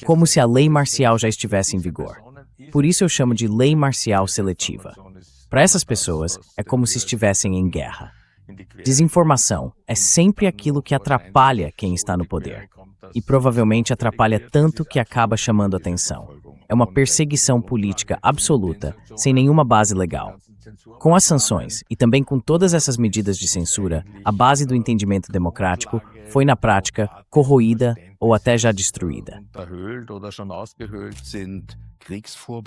Como se a lei marcial já estivesse em vigor. Por isso eu chamo de lei marcial seletiva. Para essas pessoas, é como se estivessem em guerra. Desinformação é sempre aquilo que atrapalha quem está no poder. E provavelmente atrapalha tanto que acaba chamando atenção. É uma perseguição política absoluta, sem nenhuma base legal. Com as sanções e também com todas essas medidas de censura, a base do entendimento democrático foi, na prática, corroída ou até já destruída.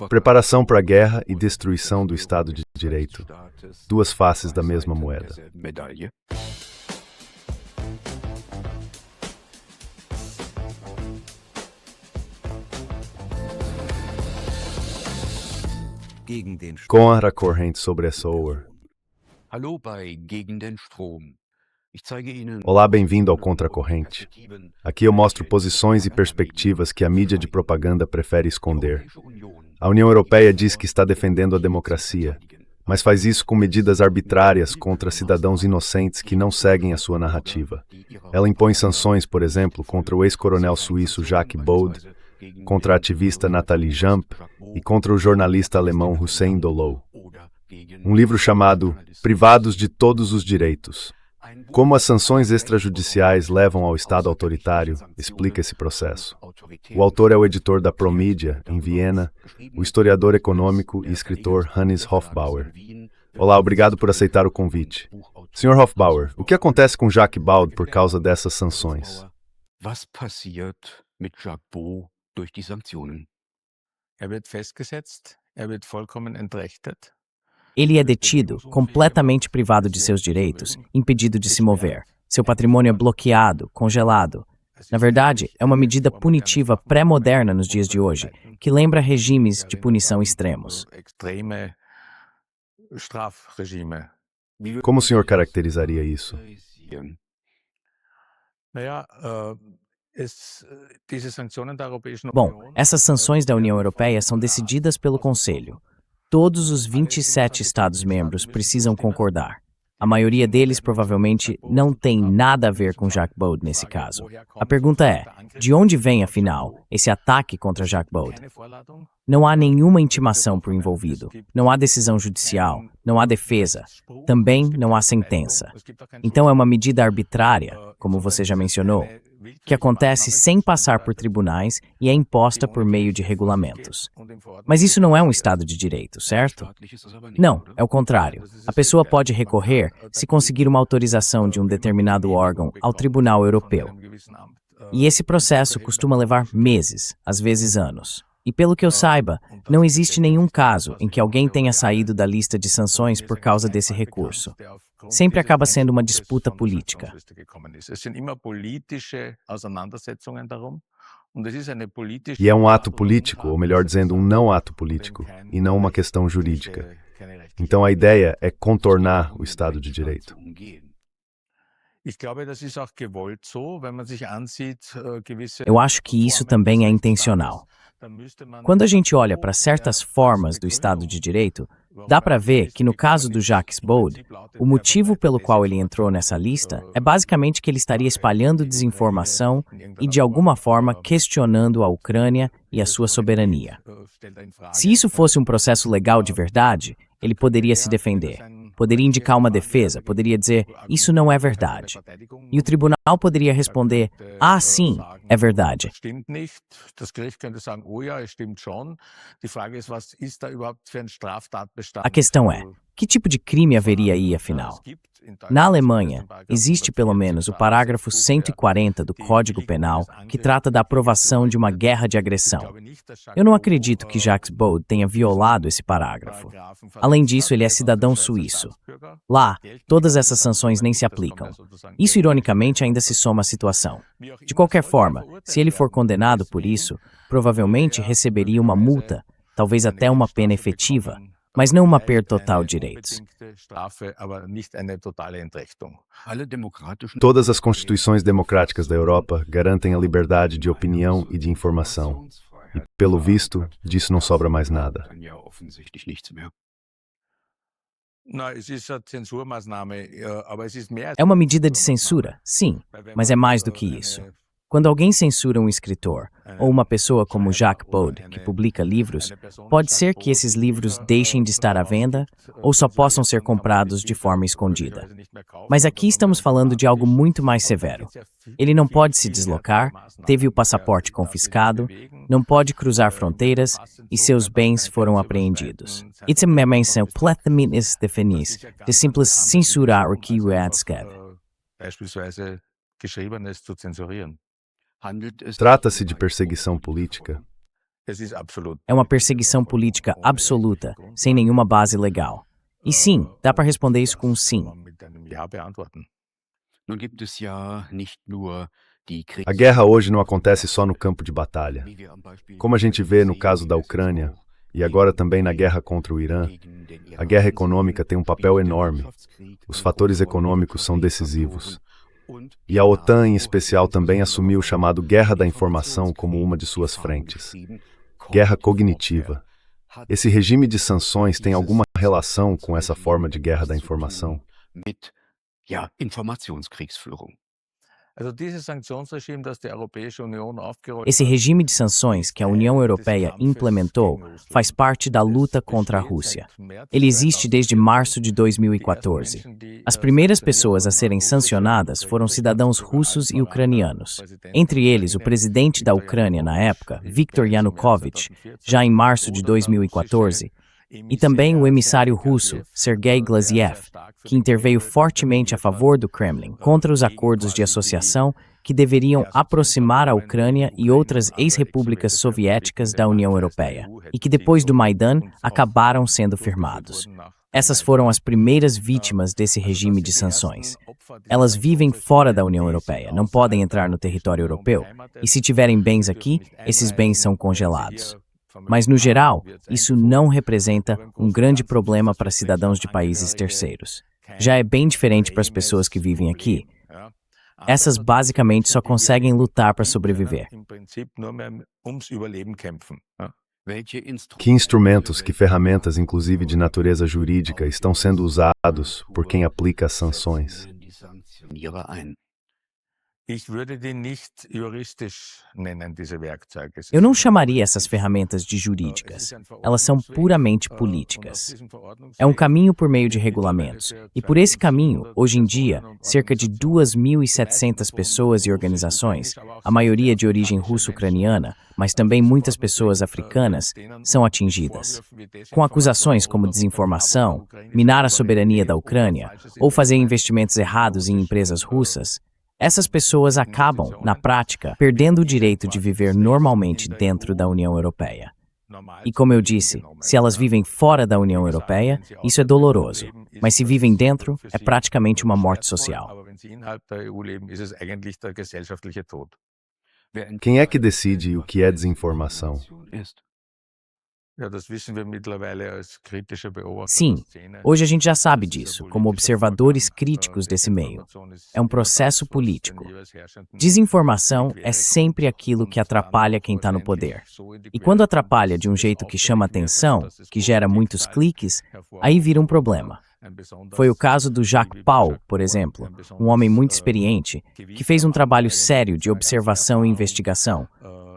Preparação para a guerra e destruição do Estado de Direito. Duas faces da mesma moeda. Contra a corrente sobre essa oa. Olá, bem-vindo ao Contra a Corrente. Aqui eu mostro posições e perspectivas que a mídia de propaganda prefere esconder. A União Europeia diz que está defendendo a democracia, mas faz isso com medidas arbitrárias contra cidadãos inocentes que não seguem a sua narrativa. Ela impõe sanções, por exemplo, contra o ex-coronel suíço Jacques Baude, contra a ativista Nathalie Jump e contra o jornalista alemão Hussein Dolow. Um livro chamado Privados de Todos os Direitos. Como as sanções extrajudiciais levam ao Estado autoritário, explica esse processo. O autor é o editor da Promedia, em Viena, o historiador econômico e escritor Hannes Hofbauer. Olá, obrigado por aceitar o convite. Sr. Hofbauer, o que acontece com Jacques Baude por causa dessas sanções? Was passiert mit Jacques Baude durch die Sanktionen? Wird festgesetzt, wird vollkommen entrechtet. Ele é detido, completamente privado de seus direitos, impedido de se mover. Seu patrimônio é bloqueado, congelado. Na verdade, é uma medida punitiva pré-moderna nos dias de hoje, que lembra regimes de punição extremos. Como o senhor caracterizaria isso? Bom, essas sanções da União Europeia são decididas pelo Conselho. Todos os 27 Estados-membros precisam concordar. A maioria deles provavelmente não tem nada a ver com Jacques Baude nesse caso. A pergunta é, de onde vem, afinal, esse ataque contra Jacques Baude? Não há nenhuma intimação por envolvido, não há decisão judicial, não há defesa, também não há sentença. Então é uma medida arbitrária, como você já mencionou, que acontece sem passar por tribunais e é imposta por meio de regulamentos. Mas isso não é um Estado de Direito, certo? Não, é o contrário. A pessoa pode recorrer se conseguir uma autorização de um determinado órgão ao Tribunal Europeu. E esse processo costuma levar meses, às vezes anos. E pelo que eu saiba, não existe nenhum caso em que alguém tenha saído da lista de sanções por causa desse recurso. Sempre acaba sendo uma disputa política. E é um ato político, ou melhor dizendo, um não ato político, e não uma questão jurídica. Então a ideia é contornar o Estado de Direito. Eu acho que isso também é intencional. Quando a gente olha para certas formas do Estado de Direito, dá para ver que no caso do Jacques Baude, o motivo pelo qual ele entrou nessa lista é basicamente que ele estaria espalhando desinformação e de alguma forma questionando a Ucrânia e a sua soberania. Se isso fosse um processo legal de verdade, ele poderia se defender, poderia indicar uma defesa, poderia dizer, isso não é verdade. E o tribunal poderia responder, ah, sim, é verdade. A questão é, que tipo de crime haveria aí, afinal? Na Alemanha, existe pelo menos o parágrafo 140 do Código Penal que trata da aprovação de uma guerra de agressão. Eu não acredito que Jacques Baude tenha violado esse parágrafo. Além disso, ele é cidadão suíço. Lá, todas essas sanções nem se aplicam. Isso, ironicamente, ainda se soma à situação. De qualquer forma, se ele for condenado por isso, provavelmente receberia uma multa, talvez até uma pena efetiva, mas não uma perda total de direitos. Todas as constituições democráticas da Europa garantem a liberdade de opinião e de informação. E, pelo visto, disso não sobra mais nada. É uma medida de censura, sim, mas é mais do que isso. Quando alguém censura um escritor, ou uma pessoa como Jacques Bode, que publica livros, pode ser que esses livros deixem de estar à venda ou só possam ser comprados de forma escondida. Mas aqui estamos falando de algo muito mais severo. Ele não pode se deslocar, teve o passaporte confiscado, não pode cruzar fronteiras e seus bens foram apreendidos. Isso é uma menção completamente definida de simples censurar o que o escreve. Beispielsweise Geschriebenes zu zensurieren. Trata-se de perseguição política? Es ist absolut. É uma perseguição política absoluta, sem nenhuma base legal. E sim, dá para responder isso com um sim. Mit einem Ja beantworten. Nun gibt es ja nicht nur die A guerra hoje não acontece só no campo de batalha. Como a gente vê no caso da Ucrânia, e agora também na guerra contra o Irã, a guerra econômica tem um papel enorme. Os fatores econômicos são decisivos. E a OTAN, em especial, também assumiu o chamado Guerra da Informação como uma de suas frentes. Guerra cognitiva. Esse regime de sanções tem alguma relação com essa forma de guerra da informação? mit Informationskriegsführung. Also dieses Sanktionsregime, das die Europäische Union aufgerollt Esse hat, regime de sanções que a União Europeia implementou faz parte da luta contra a Rússia. Ele existe desde março de 2014. As primeiras pessoas a serem sancionadas foram cidadãos russos e ucranianos. Entre eles, o presidente da Ucrânia na época, Viktor Yanukovych, já em março de 2014, e também o emissário russo, Sergei Glaziev, que interveio fortemente a favor do Kremlin contra os acordos de associação que deveriam aproximar a Ucrânia e outras ex-repúblicas soviéticas da União Europeia, e que depois do Maidan acabaram sendo firmados. Essas foram as primeiras vítimas desse regime de sanções. Elas vivem fora da União Europeia, não podem entrar no território europeu, e se tiverem bens aqui, esses bens são congelados. Mas, no geral, isso não representa um grande problema para cidadãos de países terceiros. Já é bem diferente para as pessoas que vivem aqui. Essas basicamente só conseguem lutar para sobreviver. im Prinzip nur mehr ums Überleben kämpfen. Ja. Que instrumentos, que ferramentas, inclusive de natureza jurídica, estão sendo usados por quem aplica as sanções? Ich würde die nicht juristisch nennen, diese Werkzeuge. Eu não chamaria essas ferramentas de jurídicas. Elas são puramente políticas. É um caminho por meio de regulamentos. E por esse caminho, hoje em dia, cerca de 2.700 pessoas e organizações, a maioria de origem russo-ucraniana, mas também muitas pessoas africanas, são atingidas. Com acusações como desinformação, minar a soberania da Ucrânia ou fazer investimentos errados em empresas russas, essas pessoas acabam, na prática, perdendo o direito de viver normalmente dentro da União Europeia. E como eu disse, se elas vivem fora da União Europeia, isso é doloroso. Mas se vivem dentro, é praticamente uma morte social. Quem é que decide o que é desinformação? Sim, hoje a gente já sabe disso, como observadores críticos desse meio. É um processo político. Desinformação é sempre aquilo que atrapalha quem está no poder. E quando atrapalha de um jeito que chama atenção, que gera muitos cliques, aí vira um problema. Foi o caso do Jacques Paul, por exemplo, um homem muito experiente, que fez um trabalho sério de observação e investigação,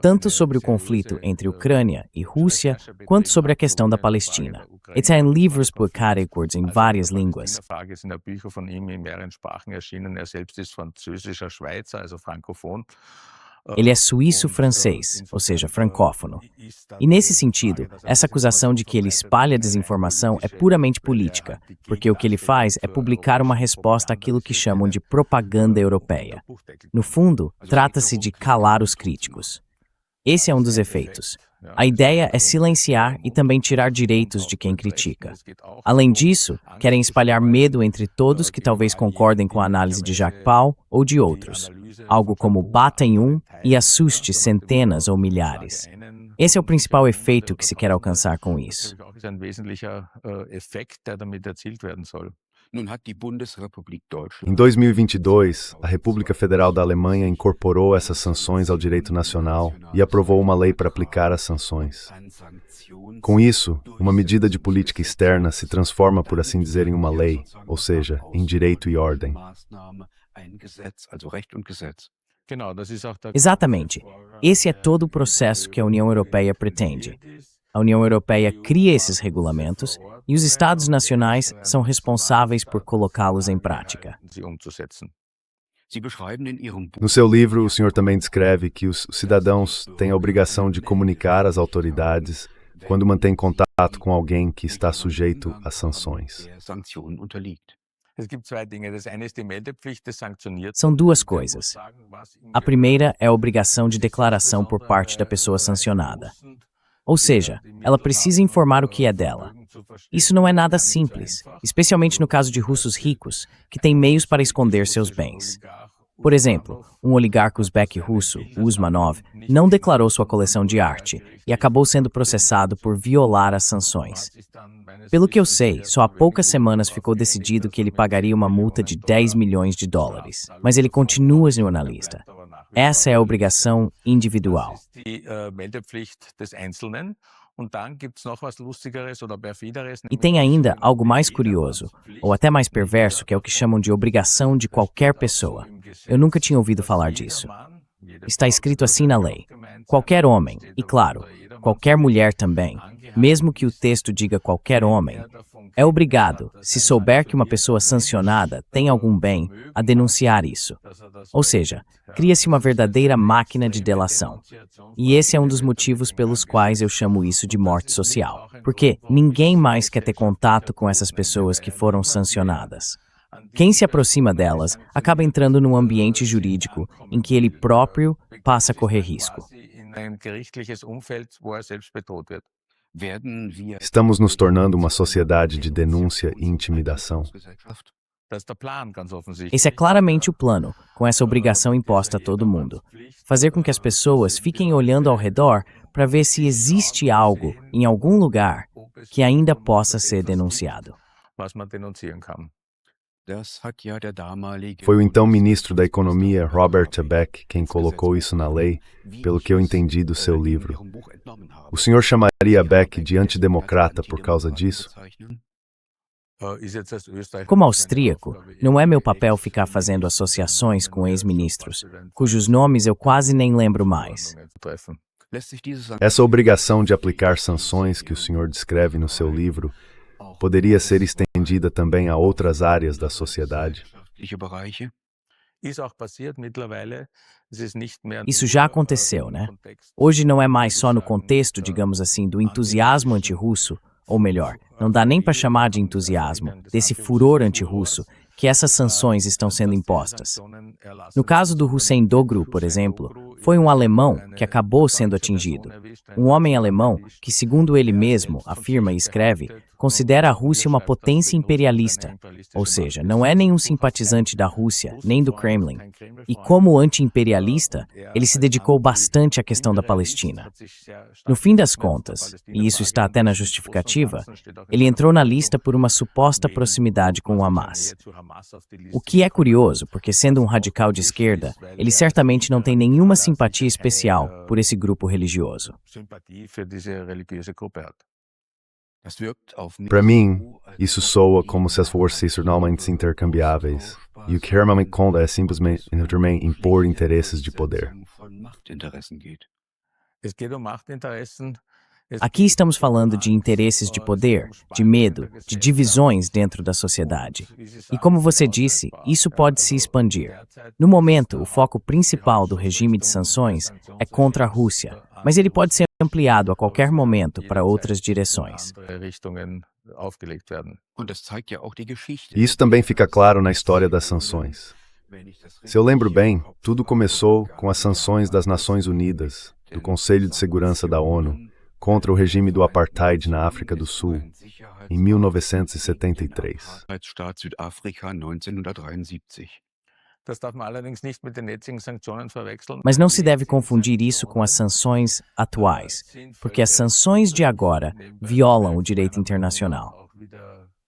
tanto sobre o conflito entre Ucrânia e Rússia, quanto sobre a questão da Palestina. Ele tem livros publicados em várias línguas. Ele é suíço-francês, ou seja, francófono. E nesse sentido, essa acusação de que ele espalha desinformação é puramente política, porque o que ele faz é publicar uma resposta àquilo que chamam de propaganda europeia. No fundo, trata-se de calar os críticos. Esse é um dos efeitos. A ideia é silenciar e também tirar direitos de quem critica. Além disso, querem espalhar medo entre todos que talvez concordem com a análise de Jacques Paul ou de outros. Algo como bata em um e assuste centenas ou milhares. Esse é o principal efeito que se quer alcançar com isso. Em 2022, a República Federal da Alemanha incorporou essas sanções ao direito nacional e aprovou uma lei para aplicar as sanções. Com isso, uma medida de política externa se transforma, por assim dizer, em uma lei, ou seja, em direito e ordem. Exatamente. Esse é todo o processo que a União Europeia pretende. A União Europeia cria esses regulamentos e os Estados nacionais são responsáveis por colocá-los em prática. No seu livro, o senhor também descreve que os cidadãos têm a obrigação de comunicar às autoridades quando mantêm contato com alguém que está sujeito a sanções. São duas coisas. A primeira é a obrigação de declaração por parte da pessoa sancionada. Ou seja, ela precisa informar o que é dela. Isso não é nada simples, especialmente no caso de russos ricos, que têm meios para esconder seus bens. Por exemplo, um oligarca uzbek russo, Usmanov, não declarou sua coleção de arte e acabou sendo processado por violar as sanções. Pelo que eu sei, só há poucas semanas ficou decidido que ele pagaria uma multa de 10 milhões de dólares, mas ele continua jornalista. Essa é a obrigação individual. E tem ainda algo mais curioso, ou até mais perverso, que é o que chamam de obrigação de qualquer pessoa. Eu nunca tinha ouvido falar disso. Está escrito assim na lei. Qualquer homem, e claro, qualquer mulher também, mesmo que o texto diga qualquer homem, é obrigado, se souber que uma pessoa sancionada tem algum bem, a denunciar isso. Ou seja, cria-se uma verdadeira máquina de delação. E esse é um dos motivos pelos quais eu chamo isso de morte social. Porque ninguém mais quer ter contato com essas pessoas que foram sancionadas. Quem se aproxima delas acaba entrando num ambiente jurídico em que ele próprio passa a correr risco. Estamos nos tornando uma sociedade de denúncia e intimidação. Esse é claramente o plano, com essa obrigação imposta a todo mundo. Fazer com que as pessoas fiquem olhando ao redor para ver se existe algo, em algum lugar, que ainda possa ser denunciado. Foi o então ministro da Economia, Robert Habeck, quem colocou isso na lei, pelo que eu entendi do seu livro. O senhor chamaria Habeck de antidemocrata por causa disso? Como austríaco, não é meu papel ficar fazendo associações com ex-ministros, cujos nomes eu quase nem lembro mais. Essa obrigação de aplicar sanções que o senhor descreve no seu livro poderia ser estendida também a outras áreas da sociedade? Isso já aconteceu, né? Hoje não é mais só no contexto, digamos assim, do entusiasmo antirrusso, ou melhor, não dá nem para chamar de entusiasmo, desse furor antirrusso, que essas sanções estão sendo impostas. No caso do Hüseyin Doğru, por exemplo, foi um alemão que acabou sendo atingido. Um homem alemão que, segundo ele mesmo afirma e escreve, considera a Rússia uma potência imperialista, ou seja, não é nenhum simpatizante da Rússia, nem do Kremlin. E como anti-imperialista, ele se dedicou bastante à questão da Palestina. No fim das contas, e isso está até na justificativa, ele entrou na lista por uma suposta proximidade com o Hamas. O que é curioso, porque sendo um radical de esquerda, ele certamente não tem nenhuma simpatia especial por esse grupo religioso. Para mim, isso soa como se as forças são normalmente intercambiáveis, e o que realmente conta é simplesmente também impor interesses de poder. Aqui estamos falando de interesses de poder, de medo, de divisões dentro da sociedade. E como você disse, isso pode se expandir. No momento, o foco principal do regime de sanções é contra a Rússia, mas ele pode ser ampliado a qualquer momento para outras direções. E isso também fica claro na história das sanções. Se eu lembro bem, tudo começou com as sanções das Nações Unidas, do Conselho de Segurança da ONU, contra o regime do apartheid na África do Sul, em 1973. Mas não se deve confundir isso com as sanções atuais, porque as sanções de agora violam o direito internacional.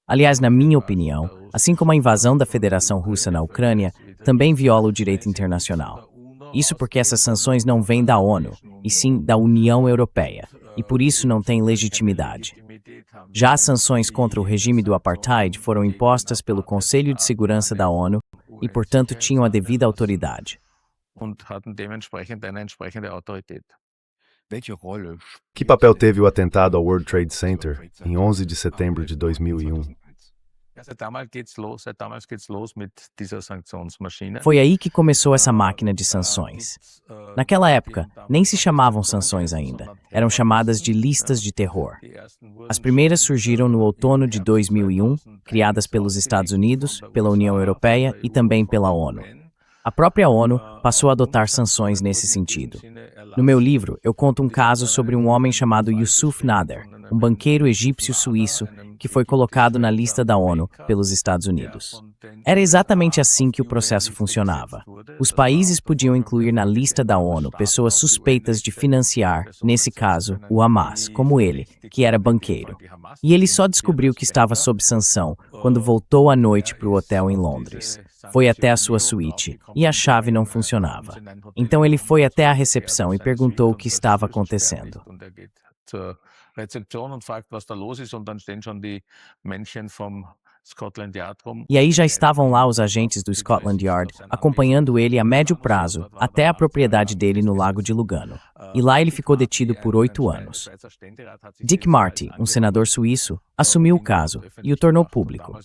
Aliás, na minha opinião, assim como a invasão da Federação Russa na Ucrânia, também viola o direito internacional. Isso porque essas sanções não vêm da ONU, e sim da União Europeia, e por isso não têm legitimidade. Já as sanções contra o regime do apartheid foram impostas pelo Conselho de Segurança da ONU e, portanto, tinham a devida autoridade. und hatten dementsprechend eine entsprechende Autorität. Welche Rolle Que papel teve o atentado ao World Trade Center em 11 de setembro de 2001? Ja, seit damals geht's los mit dieser Sanktionsmaschine. Foi aí que começou essa máquina de sanções. Naquela época, nem se chamavam sanções ainda, eram chamadas de listas de terror. As primeiras surgiram no outono de 2001, criadas pelos Estados Unidos, pela União Europeia e também pela ONU. A própria ONU passou a adotar sanções nesse sentido. No meu livro, eu conto um caso sobre um homem chamado Yusuf Nader, um banqueiro egípcio-suíço que foi colocado na lista da ONU pelos Estados Unidos. Era exatamente assim que o processo funcionava. Os países podiam incluir na lista da ONU pessoas suspeitas de financiar, nesse caso, o Hamas, como ele, que era banqueiro. E ele só descobriu que estava sob sanção quando voltou à noite para o hotel em Londres. Foi até a sua suíte e a chave não funcionava. Então ele foi até a recepção e perguntou o que estava acontecendo. Zur Rezeption und fragt, was da los ist, und dann stehen schon die Männchen vom Scotland Yard rum. E aí já estavam lá os agentes do Scotland Yard, acompanhando ele a médio prazo, até a propriedade dele no Lago de Lugano. E lá ele ficou detido por 8 anos. Dick Marty, um senador suíço, assumiu o caso e o tornou público.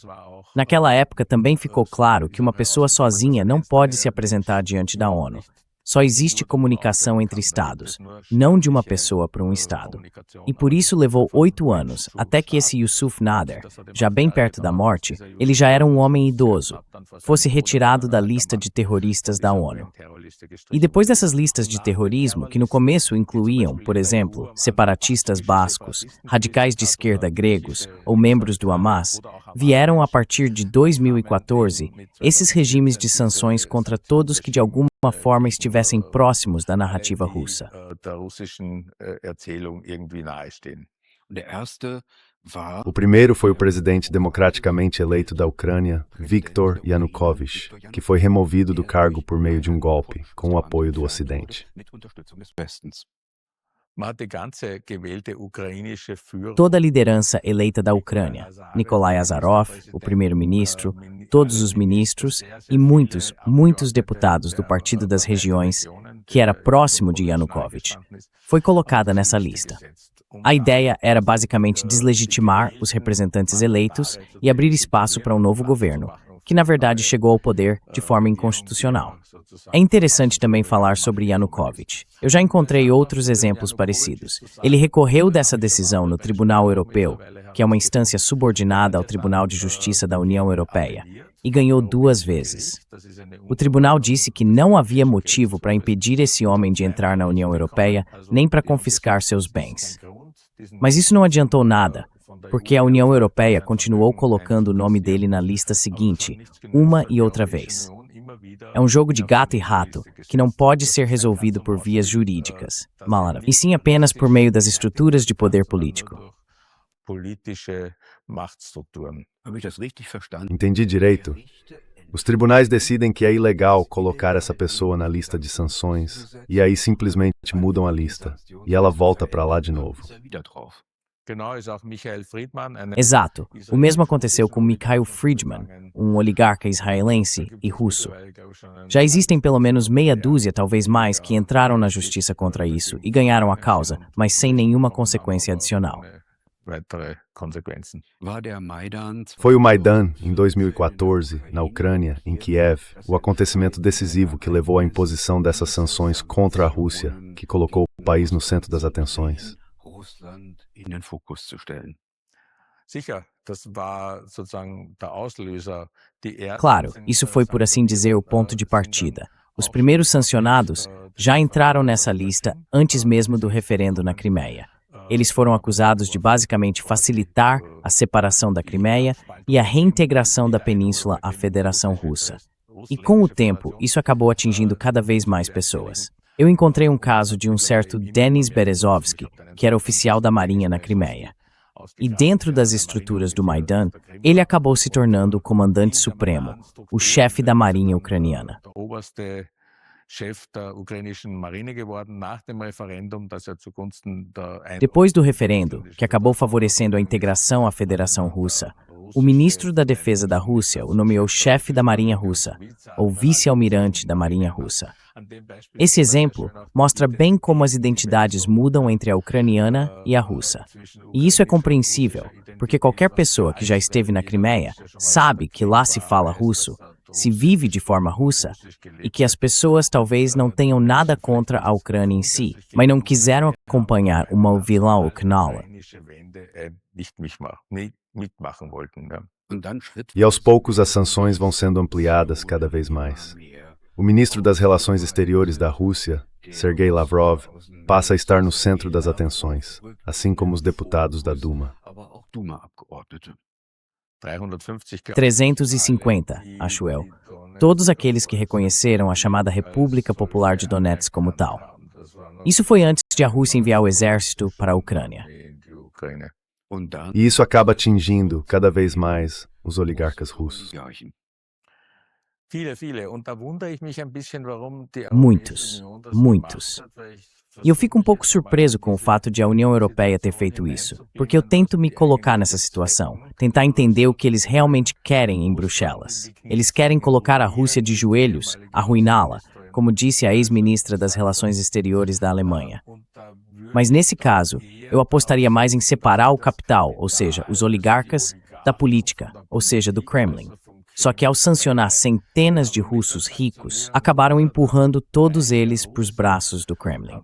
Naquela época também ficou claro que uma pessoa sozinha não pode se apresentar diante da ONU. Só existe comunicação entre estados, não de uma pessoa para um estado. E por isso levou 8 anos, até que esse Yusuf Nader, já bem perto da morte, ele já era um homem idoso, fosse retirado da lista de terroristas da ONU. E depois dessas listas de terrorismo, que no começo incluíam, por exemplo, separatistas bascos, radicais de esquerda gregos ou membros do Hamas, vieram a partir de 2014 esses regimes de sanções contra todos que de alguma forma estivessem próximos da narrativa russa. Der russischen Erzählung irgendwie nahestehen. Der erste war O primeiro foi o presidente democraticamente eleito da Ucrânia, Viktor Yanukovych, que foi removido do cargo por meio de um golpe, com o apoio do Ocidente. mit Unterstützung des Westens. Man hat die ganze gewählte ukrainische Führung. Toda a liderança eleita da Ucrânia, Nikolai Azarov, o primeiro-ministro, todos os ministros e muitos deputados do Partido das Regiões, que era próximo de Yanukovych, foi colocada nessa lista. A ideia era basicamente deslegitimar os representantes eleitos e abrir espaço para um novo governo, que na verdade chegou ao poder de forma inconstitucional. É interessante também falar sobre Yanukovych. Eu já encontrei outros exemplos parecidos. Ele recorreu dessa decisão no Tribunal Europeu, que é uma instância subordinada ao Tribunal de Justiça da União Europeia, e ganhou 2 vezes. O tribunal disse que não havia motivo para impedir esse homem de entrar na União Europeia, nem para confiscar seus bens. Mas isso não adiantou nada, porque a União Europeia continuou colocando o nome dele na lista seguinte, uma e outra vez. É um jogo de gato e rato que não pode ser resolvido por vias jurídicas, e sim apenas por meio das estruturas de poder político. Politische Machtstrukturen. Habe ich das richtig verstanden? Entendi direito? Os tribunais decidem que é ilegal colocar essa pessoa na lista de sanções e aí simplesmente mudam a lista e ela volta para lá de novo. Wieder drauf. Genau, ist auch Michael Friedman, Exato. O mesmo aconteceu com Mikhail Friedman, um oligarca israelense e russo. Já existem pelo menos meia dúzia, talvez mais, que entraram na justiça contra isso e ganharam a causa, mas sem nenhuma consequência adicional. weitere Konsequenzen. War der Maidan Foi o Maidan, em 2014, na Ucrânia, em Kiev, o acontecimento decisivo que levou à imposição dessas sanções contra a Rússia, que colocou o país no centro das atenções. Russland in den Fokus zu stellen. Sicher, das war sozusagen der Auslöser. Claro, isso foi, por assim dizer, o ponto de partida. Os primeiros sancionados já entraram nessa lista antes mesmo do referendo na Crimeia. Eles foram acusados de basicamente facilitar a separação da Crimeia e a reintegração da península à Federação Russa. E com o tempo, isso acabou atingindo cada vez mais pessoas. Eu encontrei um caso de um certo Denis Berezovsky, que era oficial da Marinha na Crimeia. E dentro das estruturas do Maidan, ele acabou se tornando o comandante supremo, o chefe da Marinha ucraniana. Depois do referendo, que acabou favorecendo a integração à Federação Russa, o ministro da Defesa da Rússia o nomeou chefe da Marinha Russa, ou vice-almirante da Marinha Russa. Esse exemplo mostra bem como as identidades mudam entre a ucraniana e a russa. E isso é compreensível, porque qualquer pessoa que já esteve na Crimeia sabe que lá se fala russo, se vive de forma russa, e que as pessoas talvez não tenham nada contra a Ucrânia em si, mas não quiseram acompanhar o vilão Uknala. E aos poucos as sanções vão sendo ampliadas cada vez mais. O ministro das Relações Exteriores da Rússia, Sergei Lavrov, passa a estar no centro das atenções, assim como os deputados da Duma. 350, acho eu. Todos aqueles que reconheceram a chamada República Popular de Donetsk como tal. Isso foi antes de a Rússia enviar o exército para a Ucrânia. E isso acaba atingindo cada vez mais os oligarcas russos. Muitos, muitos. E eu fico um pouco surpreso com o fato de a União Europeia ter feito isso, porque eu tento me colocar nessa situação, tentar entender o que eles realmente querem em Bruxelas. Eles querem colocar a Rússia de joelhos, arruiná-la, como disse a ex-ministra das Relações Exteriores da Alemanha. Mas nesse caso, eu apostaria mais em separar o capital, ou seja, os oligarcas, da política, ou seja, do Kremlin. Só que ao sancionar centenas de russos ricos, acabaram empurrando todos eles para os braços do Kremlin.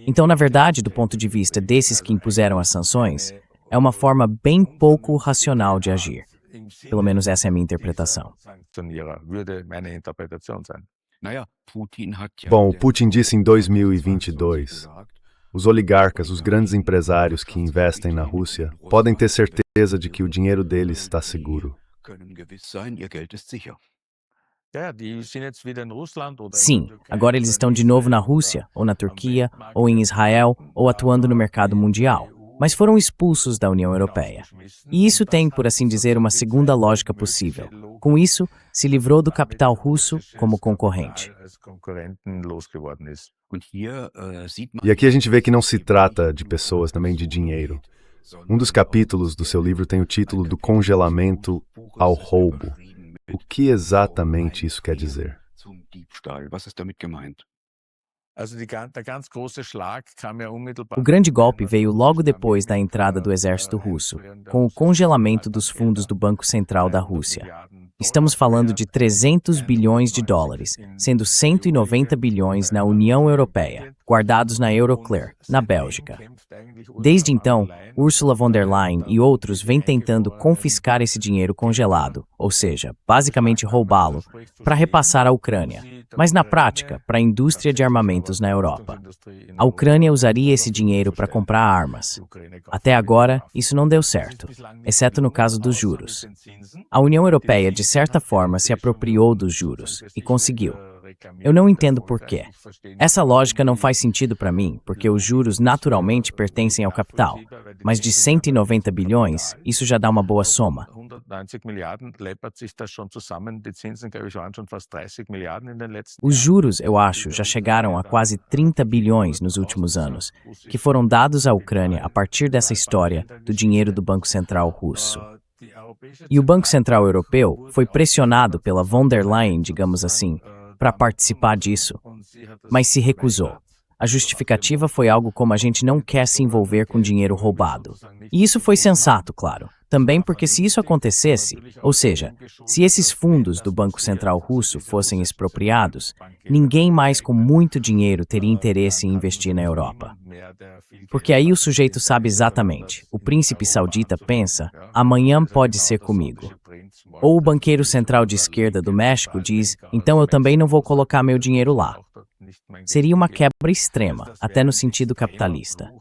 Então, na verdade, do ponto de vista desses que impuseram as sanções, é uma forma bem pouco racional de agir. Pelo menos essa é a minha interpretação. Bom, o Putin disse em 2022, os oligarcas, os grandes empresários que investem na Rússia, podem ter certeza de que o dinheiro deles está seguro. Sim, agora eles estão de novo na Rússia, ou na Turquia, ou em Israel, ou atuando no mercado mundial, mas foram expulsos da União Europeia. E isso tem, por assim dizer, uma segunda lógica possível. Com isso, se livrou do capital russo como concorrente. E aqui a gente vê que não se trata de pessoas, também de dinheiro. Um dos capítulos do seu livro tem o título do congelamento ao roubo. O que exatamente isso quer dizer? O grande golpe veio logo depois da entrada do exército russo, com o congelamento dos fundos do Banco Central da Rússia. Estamos falando de 300 bilhões de dólares, sendo 190 bilhões na União Europeia, guardados na Euroclear, na Bélgica. Desde então, Ursula von der Leyen e outros vêm tentando confiscar esse dinheiro congelado, ou seja, basicamente roubá-lo, para repassar à Ucrânia, mas na prática, para a indústria de armamentos na Europa. A Ucrânia usaria esse dinheiro para comprar armas. Até agora, isso não deu certo, exceto no caso dos juros. A União Europeia, de certa forma, se apropriou dos juros e conseguiu. Eu não entendo por quê. Essa lógica não faz sentido para mim, porque os juros naturalmente pertencem ao capital. Mas de 190 bilhões, isso já dá uma boa soma. Os juros, eu acho, já chegaram a quase 30 bilhões nos últimos anos, que foram dados à Ucrânia a partir dessa história do dinheiro do Banco Central russo. E o Banco Central Europeu foi pressionado pela von der Leyen, digamos assim, para participar disso, mas se recusou. A justificativa foi algo como a gente não quer se envolver com dinheiro roubado. E isso foi sensato, claro. Também porque se isso acontecesse, ou seja, se esses fundos do Banco Central russo fossem expropriados, ninguém mais com muito dinheiro teria interesse em investir na Europa. Porque aí o sujeito sabe exatamente, o príncipe saudita pensa, amanhã pode ser comigo. Ou o banqueiro central de esquerda do México diz, então eu também não vou colocar meu dinheiro lá. Seria uma quebra extrema, até no sentido capitalista.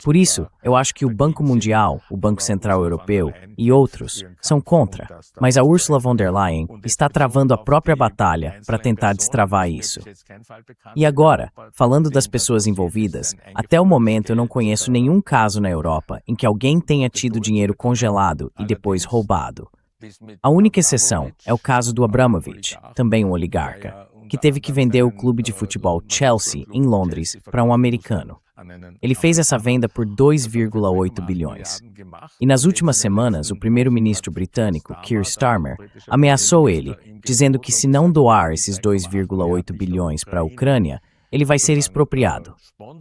Por isso, eu acho que o Banco Mundial, o Banco Central Europeu e outros são contra, mas a Ursula von der Leyen está travando a própria batalha para tentar destravar isso. E agora, falando das pessoas envolvidas, até o momento eu não conheço nenhum caso na Europa em que alguém tenha tido dinheiro congelado e depois roubado. A única exceção é o caso do Abramovich, também um oligarca, que teve que vender o clube de futebol Chelsea, em Londres, para um americano. Ele fez essa venda por 2,8 bilhões. E nas últimas semanas, o primeiro-ministro britânico, Keir Starmer, ameaçou ele, dizendo que se não doar esses 2,8 bilhões para a Ucrânia, ele vai ser expropriado.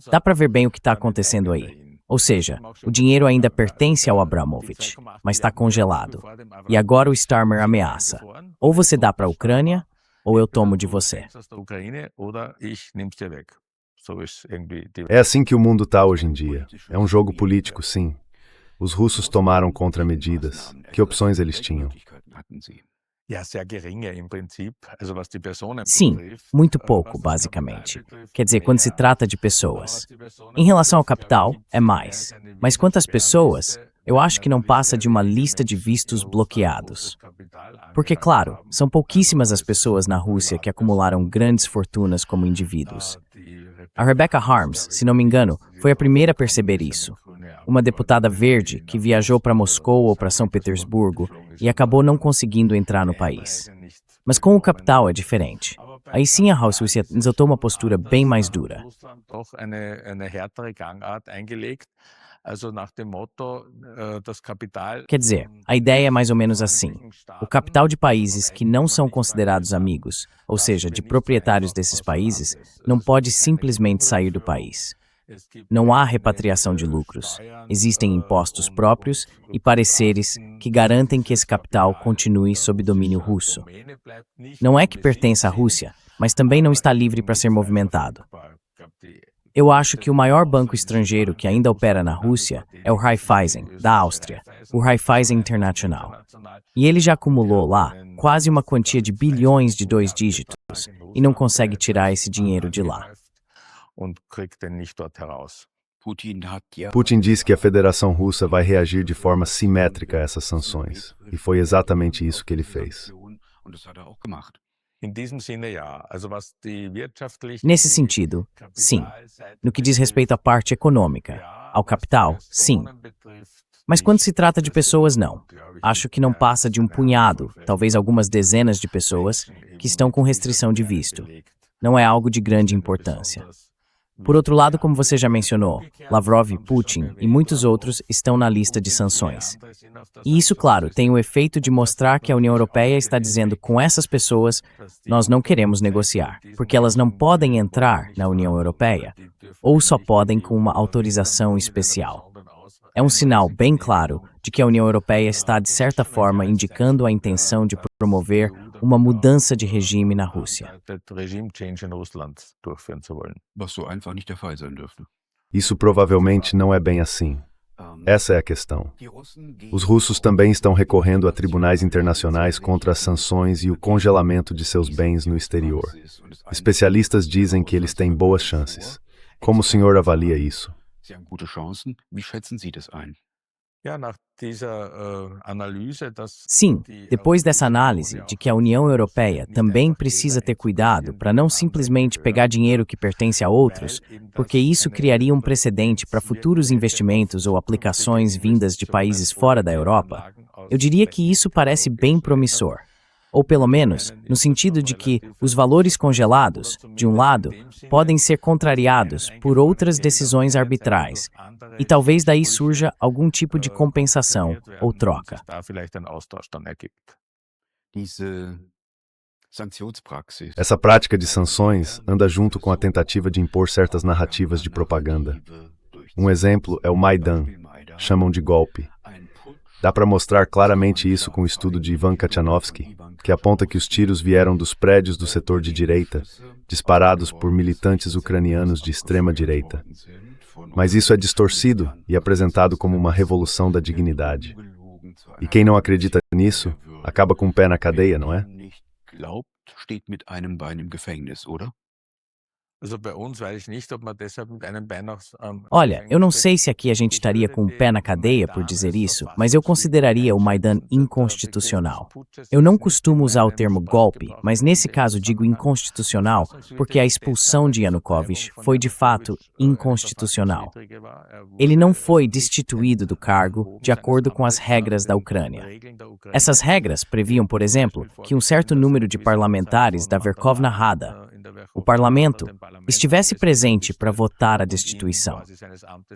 Dá para ver bem o que está acontecendo aí. Ou seja, o dinheiro ainda pertence ao Abramovich, mas está congelado. E agora o Starmer ameaça. Ou você dá para a Ucrânia, ou eu tomo de você. É assim que o mundo está hoje em dia. É um jogo político, sim. Os russos tomaram contramedidas. Que opções eles tinham? Sim, muito pouco, basicamente. Quer dizer, quando se trata de pessoas. Em relação ao capital, é mais. Mas quantas pessoas, eu acho que não passa de uma lista de vistos bloqueados. Porque, claro, são pouquíssimas as pessoas na Rússia que acumularam grandes fortunas como indivíduos. A Rebecca Harms, se não me engano, foi a primeira a perceber isso. Uma deputada verde que viajou para Moscou ou para São Petersburgo e acabou não conseguindo entrar no país. Mas com o capital é diferente. Aí sim a Rússia adotou uma postura bem mais dura. Quer dizer, a ideia é mais ou menos assim. O capital de países que não são considerados amigos, ou seja, de proprietários desses países, não pode simplesmente sair do país. Não há repatriação de lucros. Existem impostos próprios e pareceres que garantem que esse capital continue sob domínio russo. Não é que pertence à Rússia, mas também não está livre para ser movimentado. Eu acho que o maior banco estrangeiro que ainda opera na Rússia é o Raiffeisen, da Áustria, o Raiffeisen International. E ele já acumulou lá quase uma quantia de bilhões de 2 dígitos e não consegue tirar esse dinheiro de lá. Putin diz que a Federação Russa vai reagir de forma simétrica a essas sanções. E foi exatamente isso que ele fez. Nesse sentido, sim. No que diz respeito à parte econômica, ao capital, sim. Mas quando se trata de pessoas, não. Acho que não passa de um punhado, talvez algumas dezenas de pessoas, que estão com restrição de visto. Não é algo de grande importância. Por outro lado, como você já mencionou, Lavrov, Putin e muitos outros estão na lista de sanções. E isso, claro, tem o efeito de mostrar que a União Europeia está dizendo com essas pessoas, nós não queremos negociar, porque elas não podem entrar na União Europeia, ou só podem com uma autorização especial. É um sinal bem claro de que a União Europeia está, de certa forma, indicando a intenção de promover uma mudança de regime na Rússia. Isso provavelmente não é bem assim. Essa é a questão. Os russos também estão recorrendo a tribunais internacionais contra as sanções e o congelamento de seus bens no exterior. Especialistas dizem que eles têm boas chances. Como o senhor avalia isso? Sim, depois dessa análise de que a União Europeia também precisa ter cuidado para não simplesmente pegar dinheiro que pertence a outros, porque isso criaria um precedente para futuros investimentos ou aplicações vindas de países fora da Europa, eu diria que isso parece bem promissor. Ou pelo menos, no sentido de que os valores congelados, de um lado, podem ser contrariados por outras decisões arbitrais, e talvez daí surja algum tipo de compensação ou troca. Essa prática de sanções anda junto com a tentativa de impor certas narrativas de propaganda. Um exemplo é o Maidan, chamam de golpe. Dá para mostrar claramente isso com o estudo de Ivan Khachanovsky, que aponta que os tiros vieram dos prédios do setor de direita, disparados por militantes ucranianos de extrema direita. Mas isso é distorcido e apresentado como uma revolução da dignidade. E quem não acredita nisso, acaba com um pé na cadeia, não é? Olha, eu não sei se aqui a gente estaria com o pé na cadeia por dizer isso, mas eu consideraria o Maidan inconstitucional. Eu não costumo usar o termo golpe, mas nesse caso digo inconstitucional porque a expulsão de Yanukovych foi de fato inconstitucional. Ele não foi destituído do cargo de acordo com as regras da Ucrânia. Essas regras previam, por exemplo, que um certo número de parlamentares da Verkhovna Rada, o parlamento, estivesse presente para votar a destituição.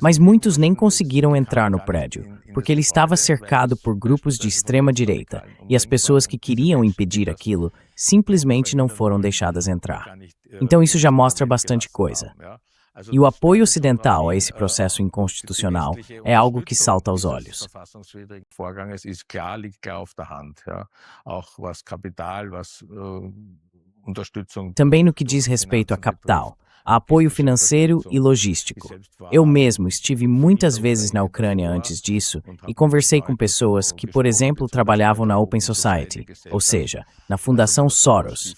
Mas muitos nem conseguiram entrar no prédio, porque ele estava cercado por grupos de extrema-direita, e as pessoas que queriam impedir aquilo simplesmente não foram deixadas entrar. Então isso já mostra bastante coisa. E o apoio ocidental a esse processo inconstitucional é algo que salta aos olhos. Também no que diz respeito a capital, a apoio financeiro e logístico. Eu mesmo estive muitas vezes na Ucrânia antes disso e conversei com pessoas que, por exemplo, trabalhavam na Open Society, ou seja, na Fundação Soros,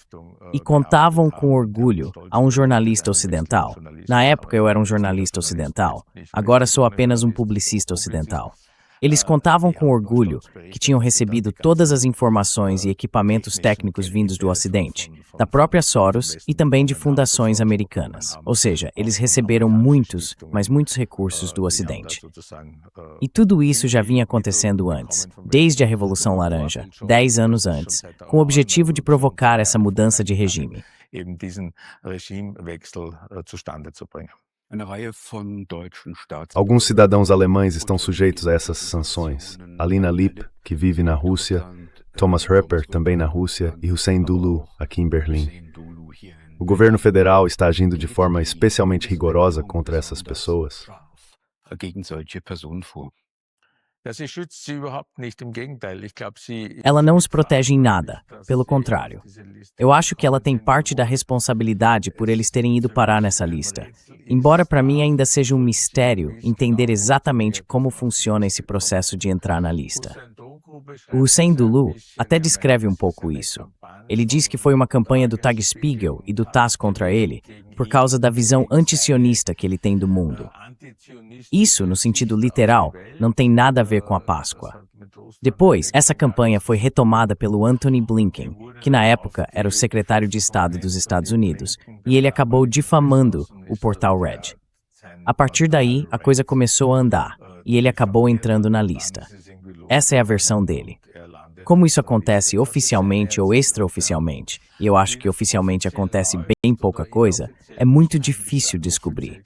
e contavam com orgulho a um jornalista ocidental. Na época eu era um jornalista ocidental, agora sou apenas um publicista ocidental. Eles contavam com orgulho que tinham recebido todas as informações e equipamentos técnicos vindos do Ocidente, da própria Soros e também de fundações americanas. Ou seja, eles receberam muitos, mas muitos recursos do Ocidente. E tudo isso já vinha acontecendo antes, desde a Revolução Laranja, 10 anos antes, com o objetivo de provocar essa mudança de regime. Alguns cidadãos alemães estão sujeitos a essas sanções. Alina Lipp, que vive na Rússia, Thomas Höper, também na Rússia, e Hussein Dulu, aqui em Berlim. O governo federal está agindo de forma especialmente rigorosa contra essas pessoas. Ela não os protege em nada, pelo contrário. Eu acho que ela tem parte da responsabilidade por eles terem ido parar nessa lista. Embora para mim ainda seja um mistério entender exatamente como funciona esse processo de entrar na lista. O Hussein Dulu até descreve um pouco isso. Ele diz que foi uma campanha do Tagesspiegel e do TASS contra ele por causa da visão antisionista que ele tem do mundo. Isso, no sentido literal, não tem nada a ver com a Páscoa. Depois, essa campanha foi retomada pelo Antony Blinken, que na época era o secretário de Estado dos Estados Unidos, e ele acabou difamando o portal Red. A partir daí, a coisa começou a andar, e ele acabou entrando na lista. Essa é a versão dele. Como isso acontece oficialmente ou extraoficialmente, e eu acho que oficialmente acontece bem pouca coisa, é muito difícil descobrir.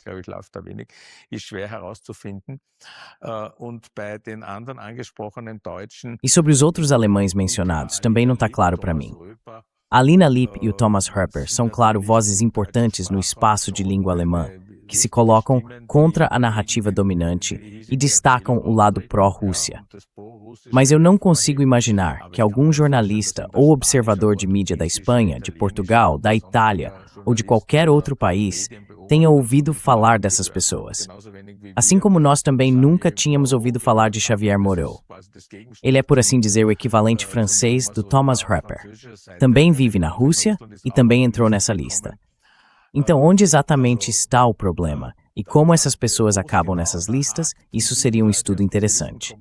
E sobre os outros alemães mencionados, também não está claro para mim. A Alina Lipp e o Thomas Höper são, claro, vozes importantes no espaço de língua alemã, que se colocam contra a narrativa dominante e destacam o lado pró-Rússia. Mas eu não consigo imaginar que algum jornalista ou observador de mídia da Espanha, de Portugal, da Itália ou de qualquer outro país tenha ouvido falar dessas pessoas. Assim como nós também nunca tínhamos ouvido falar de Xavier Moreau. Ele é, por assim dizer, o equivalente francês do Thomas Höper. Também vive na Rússia e também entrou nessa lista. Então, onde exatamente está o problema? E como essas pessoas acabam nessas listas? Isso seria um estudo interessante.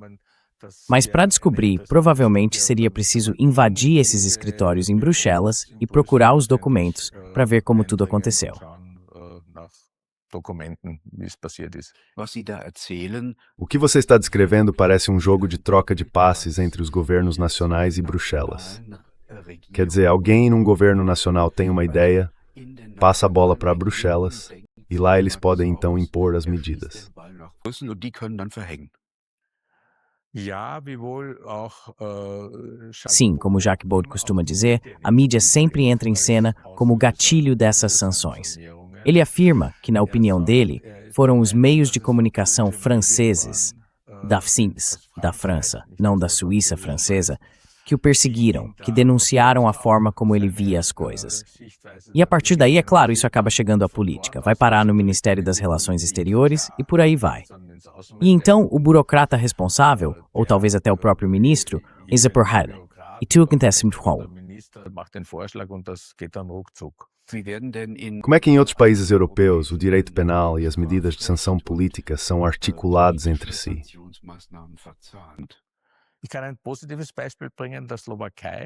Mas para descobrir, provavelmente seria preciso invadir esses escritórios em Bruxelas e procurar os documentos para ver como tudo aconteceu. O que você está descrevendo parece um jogo de troca de passes entre os governos nacionais e Bruxelas. Quer dizer, alguém num governo nacional tem uma ideia, passa a bola para Bruxelas, e lá eles podem então impor as medidas. Sim, como Jacques Baud costuma dizer, a mídia sempre entra em cena como gatilho dessas sanções. Ele afirma que, na opinião dele, foram os meios de comunicação franceses, da FINS, da França, não da Suíça francesa, que o perseguiram, que denunciaram a forma como ele via as coisas. E a partir daí, é claro, isso acaba chegando à política, vai parar no Ministério das Relações Exteriores e por aí vai. E então, o burocrata responsável, ou talvez até o próprio ministro, is apurado. E tudo acontece muito bom. Como é que em outros países europeus o direito penal e as medidas de sanção política são articulados entre si?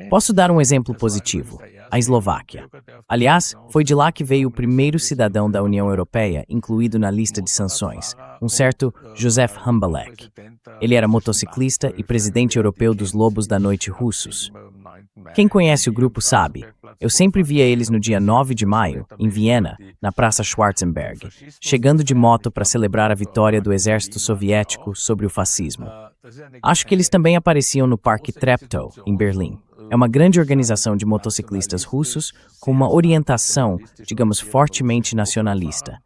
Posso dar um exemplo positivo. a Eslováquia. Aliás, foi de lá que veio o primeiro cidadão da União Europeia incluído na lista de sanções, um certo Josef Hambalek. Ele era motociclista e presidente europeu dos Lobos da Noite russos. Quem conhece o grupo sabe, eu sempre via eles no dia 9 de maio, em Viena, na Praça Schwarzenberg, chegando de moto para celebrar a vitória do exército soviético sobre o fascismo. Acho que eles também apareciam no Parque Treptow, em Berlim. É uma grande organização de motociclistas russos com uma orientação, digamos, fortemente nacionalista.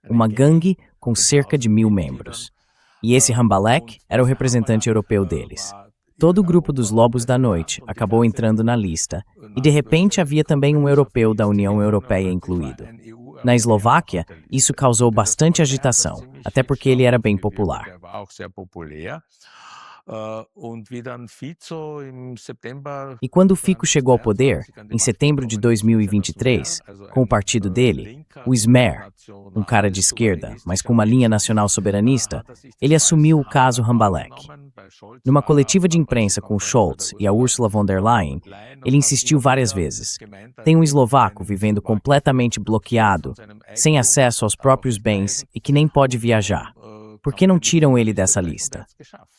Uma gangue com cerca de 1.000 membros. E esse Hambalek era o representante europeu deles. Todo o grupo dos Lobos da Noite acabou entrando na lista, e de repente havia também um europeu da União Europeia incluído. Na Eslováquia, isso causou bastante agitação, até porque ele era bem popular. E quando o Fico chegou ao poder, em setembro de 2023, com o partido dele, o Smer, um cara de esquerda, mas com uma linha nacional soberanista, ele assumiu o caso Hambalek. Numa coletiva de imprensa com o Scholz e a Ursula von der Leyen, ele insistiu várias vezes. Tem um eslovaco vivendo completamente bloqueado, sem acesso aos próprios bens e que nem pode viajar. Por que não tiram ele dessa lista?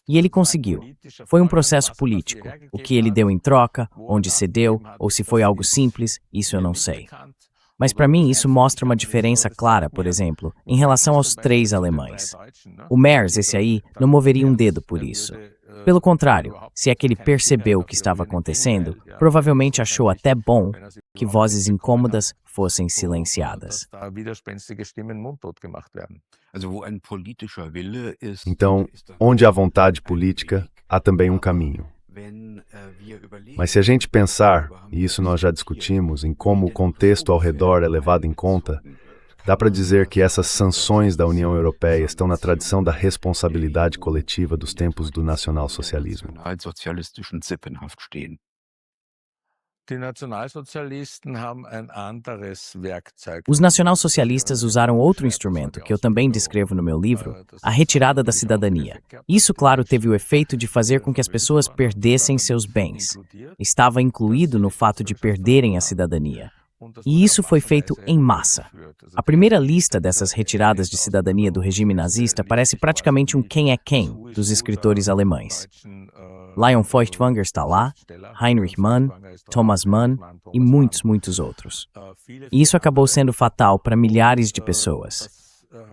E ele conseguiu. Foi um processo político. O que ele deu em troca, onde cedeu, ou se foi algo simples, isso eu não sei. Mas para mim isso mostra uma diferença clara, por exemplo, em relação aos 3 alemães. O Merz, esse aí, não moveria um dedo por isso. Pelo contrário, se é que ele percebeu o que estava acontecendo, provavelmente achou até bom que vozes incômodas fossem silenciadas. Então, onde há vontade política, há também um caminho. Mas se a gente pensar, e isso nós já discutimos, em como o contexto ao redor é levado em conta, dá para dizer que essas sanções da União Europeia estão na tradição da responsabilidade coletiva dos tempos do nacionalsocialismo. Os nacionalsocialistas usaram outro instrumento, que eu também descrevo no meu livro, a retirada da cidadania. Isso, claro, teve o efeito de fazer com que as pessoas perdessem seus bens. Estava incluído no fato de perderem a cidadania. E isso foi feito em massa. A primeira lista dessas retiradas de cidadania do regime nazista parece praticamente um quem é quem dos escritores alemães. Leon Feuchtwanger está lá, Heinrich Mann, Thomas Mann e muitos outros. E isso acabou sendo fatal para milhares de pessoas.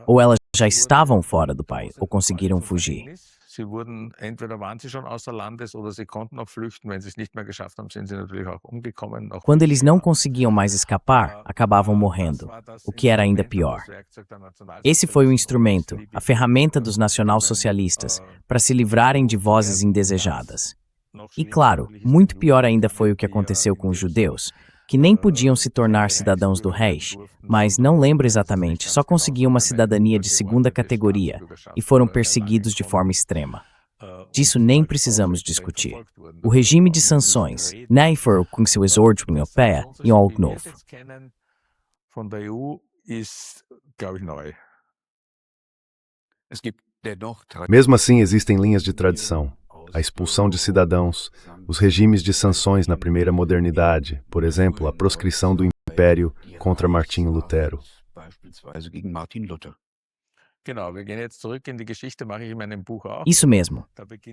Ou elas já estavam fora do país, ou conseguiram fugir. Quando eles não conseguiam mais escapar, acabavam morrendo, o que era ainda pior. Esse foi o instrumento, a ferramenta dos nacionalsocialistas para se livrarem de vozes indesejadas. E claro, muito pior ainda foi o que aconteceu com os judeus, que nem podiam se tornar cidadãos do Reich, mas não lembro exatamente, só conseguiam uma cidadania de segunda categoria e foram perseguidos de forma extrema. Disso nem precisamos discutir. O regime de sanções, Nijvergunningsordning Europeia e algo novo. Mesmo assim, existem linhas de tradição. A expulsão de cidadãos, os regimes de sanções na primeira modernidade, por exemplo, a proscrição do Império contra Martinho Lutero. Isso mesmo.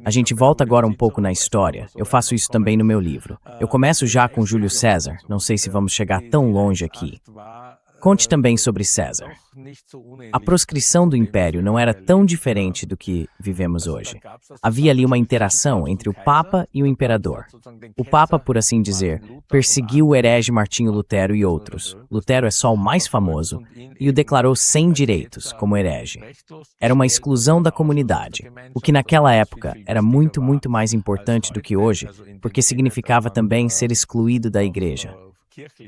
A gente volta agora um pouco na história. Eu faço isso também no meu livro. Eu começo já com Júlio César. Não sei se vamos chegar tão longe aqui. Conte também sobre César. A proscrição do Império não era tão diferente do que vivemos hoje. Havia ali uma interação entre o Papa e o Imperador. O Papa, por assim dizer, perseguiu o herege Martinho Lutero e outros. Lutero é só o mais famoso e o declarou sem direitos, como herege. Era uma exclusão da comunidade, o que naquela época era muito mais importante do que hoje, porque significava também ser excluído da igreja.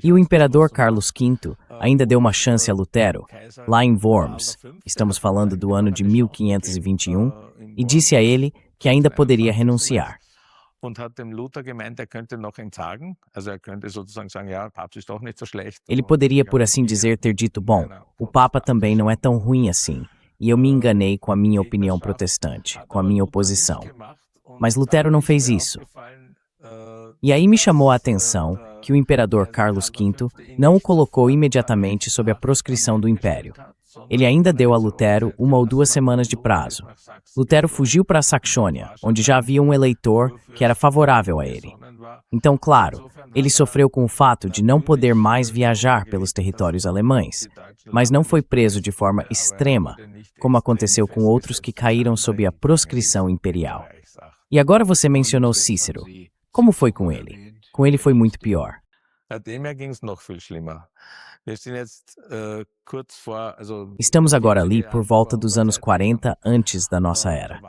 E o imperador Carlos V ainda deu uma chance a Lutero, lá em Worms, estamos falando do ano de 1521, e disse a ele que ainda poderia renunciar. Ele poderia, por assim dizer, ter dito, bom, o Papa também não é tão ruim assim, e eu me enganei com a minha opinião protestante, com a minha oposição. Mas Lutero não fez isso. E aí me chamou a atenção que o imperador Carlos V não o colocou imediatamente sob a proscrição do império. Ele ainda deu a Lutero 1 ou 2 semanas de prazo. Lutero fugiu para a Saxônia, onde já havia um eleitor que era favorável a ele. Então, claro, ele sofreu com o fato de não poder mais viajar pelos territórios alemães, mas não foi preso de forma extrema, como aconteceu com outros que caíram sob a proscrição imperial. E agora você mencionou Cícero. Como foi com ele? Com ele foi muito pior. Estamos agora ali por volta dos anos 40 antes da nossa era.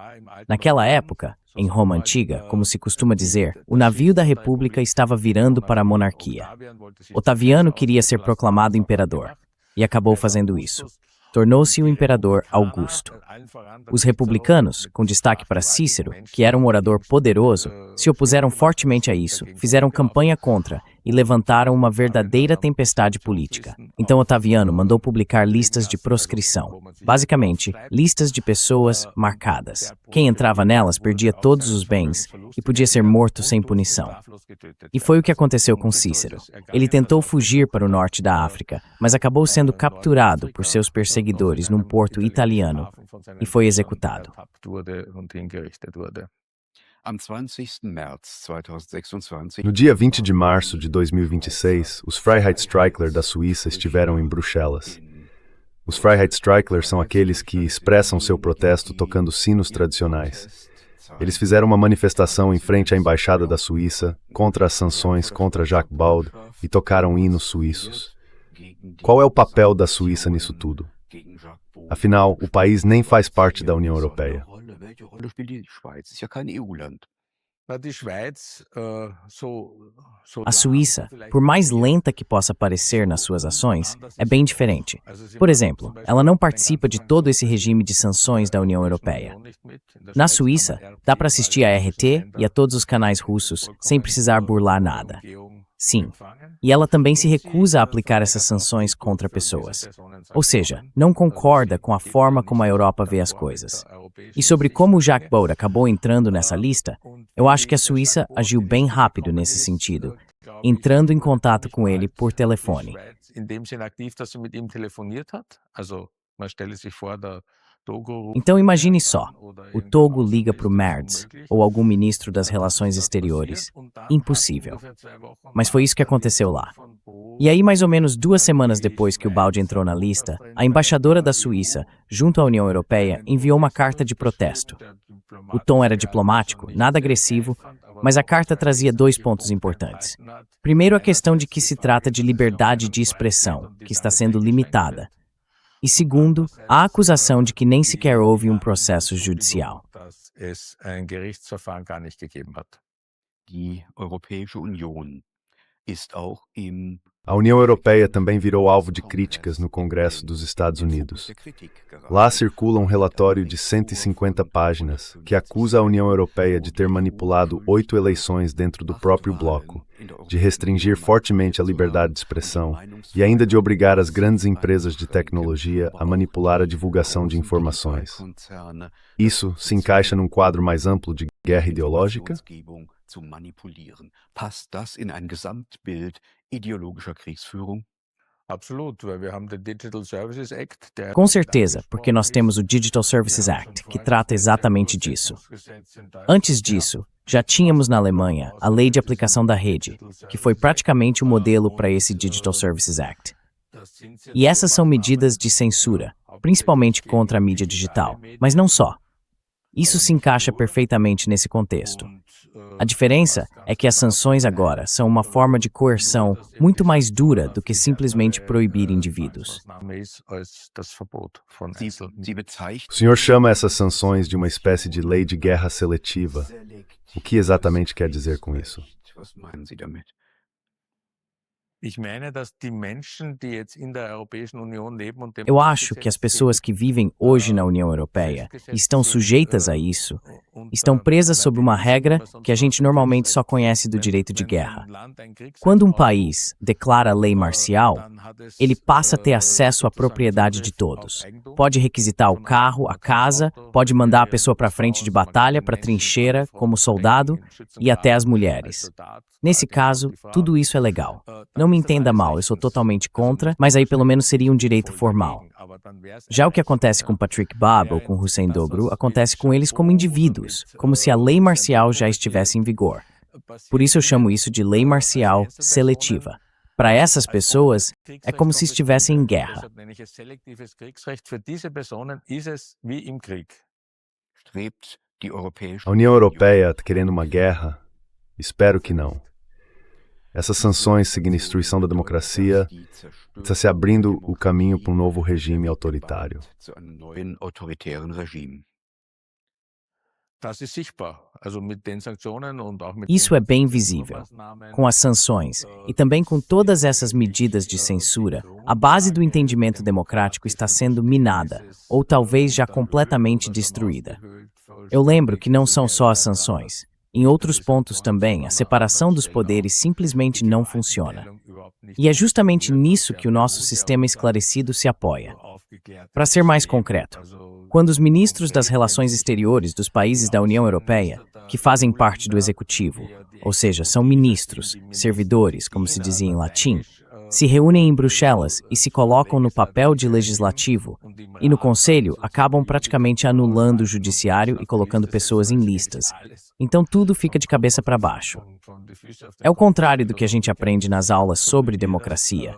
Naquela época, em Roma Antiga, como se costuma dizer, o navio da República estava virando para a monarquia. Otaviano queria ser proclamado imperador, e acabou fazendo isso. Tornou-se o imperador Augusto. Os republicanos, com destaque para Cícero, que era um orador poderoso, se opuseram fortemente a isso, fizeram campanha contra e levantaram uma verdadeira tempestade política. Então Otaviano mandou publicar listas de proscrição. Basicamente, listas de pessoas marcadas. Quem entrava nelas perdia todos os bens e podia ser morto sem punição. E foi o que aconteceu com Cícero. Ele tentou fugir para o norte da África, mas acabou sendo capturado por seus perseguidores num porto italiano e foi executado. No dia 20 de março de 2026, os Freiheitsstreikler da Suíça estiveram em Bruxelas. Os Freiheitsstreikler são aqueles que expressam seu protesto tocando sinos tradicionais. Eles fizeram uma manifestação em frente à Embaixada da Suíça contra as sanções contra Jacques Baud e tocaram hinos suíços. Qual é o papel da Suíça nisso tudo? Afinal, o país nem faz parte da União Europeia. A Suíça, por mais lenta que possa parecer nas suas ações, é bem diferente. Por exemplo, ela não participa de todo esse regime de sanções da União Europeia. Na Suíça, dá para assistir a RT e a todos os canais russos sem precisar burlar nada. Sim, e ela também se recusa a aplicar essas sanções contra pessoas. Ou seja, não concorda com a forma como a Europa vê as coisas. E sobre como o Jacques Baud acabou entrando nessa lista, eu acho que a Suíça agiu bem rápido nesse sentido, entrando em contato com ele por telefone. Então imagine só, o Togo liga para o Merz, ou algum ministro das Relações Exteriores. Impossível. Mas foi isso que aconteceu lá. E aí, mais ou menos 2 semanas depois que o Baud entrou na lista, a embaixadora da Suíça, junto à União Europeia, enviou uma carta de protesto. O tom era diplomático, nada agressivo, mas a carta trazia 2 pontos importantes. Primeiro, a questão de que se trata de liberdade de expressão, que está sendo limitada. E segundo, a acusação de que nem sequer houve um processo judicial. A União Europeia também virou alvo de críticas no Congresso dos Estados Unidos. Lá circula um relatório de 150 páginas que acusa a União Europeia de ter manipulado 8 eleições dentro do próprio bloco, de restringir fortemente a liberdade de expressão e ainda de obrigar as grandes empresas de tecnologia a manipular a divulgação de informações. Isso se encaixa num quadro mais amplo de guerra ideológica? Passt das in ein Gesamtbild ideologischer Kriegsführung? Com certeza, porque nós temos o Digital Services Act, que trata exatamente disso. Antes disso, já tínhamos na Alemanha a Lei de Aplicação da Rede, que foi praticamente o modelo para esse Digital Services Act. E essas são medidas de censura, principalmente contra a mídia digital, mas não só. Isso se encaixa perfeitamente nesse contexto. A diferença é que as sanções agora são uma forma de coerção muito mais dura do que simplesmente proibir indivíduos. O senhor chama essas sanções de uma espécie de lei de guerra seletiva. O que exatamente quer dizer com isso? Eu acho que as pessoas que vivem hoje na União Europeia e estão sujeitas a isso, estão presas sob uma regra que a gente normalmente só conhece do direito de guerra. Quando um país declara lei marcial, Ele passa a ter acesso à propriedade de todos. Pode requisitar o carro, a casa, pode mandar a pessoa para frente de batalha, para trincheira, como soldado, e até as mulheres. Nesse caso, tudo isso é legal. Não me entenda mal, eu sou totalmente contra, mas aí pelo menos seria um direito formal. Já o que acontece com Patrick Bab ou com Hussein Dogru acontece com eles como indivíduos, como se a lei marcial já estivesse em vigor. Por isso eu chamo isso de lei marcial seletiva. Para essas pessoas, é como se estivessem em guerra. A União Europeia está querendo uma guerra? Espero que não. Essas sanções seguem a destruição da democracia e está se abrindo o caminho para um novo regime autoritário. Isso é bem visível. Com as sanções e também com todas essas medidas de censura, a base do entendimento democrático está sendo minada, ou talvez já completamente destruída. Eu lembro que não são só as sanções. Em outros pontos também, a separação dos poderes simplesmente não funciona. E é justamente nisso que o nosso sistema esclarecido se apoia. Para ser mais concreto, quando os ministros das relações exteriores dos países da União Europeia, que fazem parte do executivo, ou seja, são ministros, servidores, como se dizia em latim, se reúnem em Bruxelas e se colocam no papel de legislativo, e no Conselho acabam praticamente anulando o judiciário e colocando pessoas em listas. Então tudo fica de cabeça para baixo. É o contrário do que a gente aprende nas aulas sobre democracia,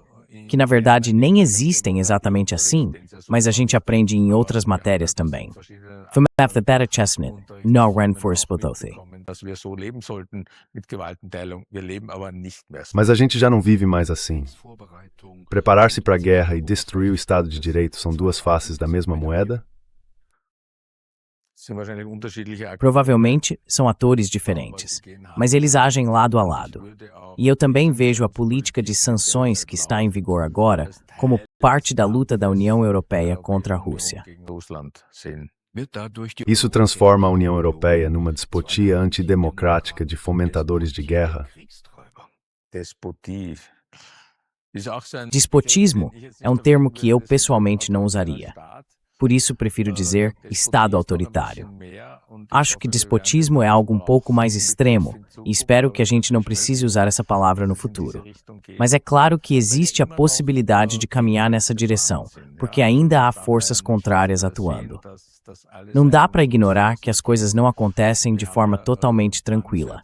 que na verdade nem existem exatamente assim, mas a gente aprende em outras matérias também. No Mas a gente já não vive mais assim. Preparar-se para a guerra e destruir o Estado de Direito são duas faces da mesma moeda? Provavelmente são atores diferentes, mas eles agem lado a lado. E eu também vejo a política de sanções que está em vigor agora como parte da luta da União Europeia contra a Rússia. Isso transforma a União Europeia numa despotia antidemocrática de fomentadores de guerra? Despotismo é um termo que eu pessoalmente não usaria. Por isso prefiro dizer Estado autoritário. Acho que despotismo é algo um pouco mais extremo e espero que a gente não precise usar essa palavra no futuro. Mas é claro que existe a possibilidade de caminhar nessa direção, porque ainda há forças contrárias atuando. Não dá para ignorar que as coisas não acontecem de forma totalmente tranquila.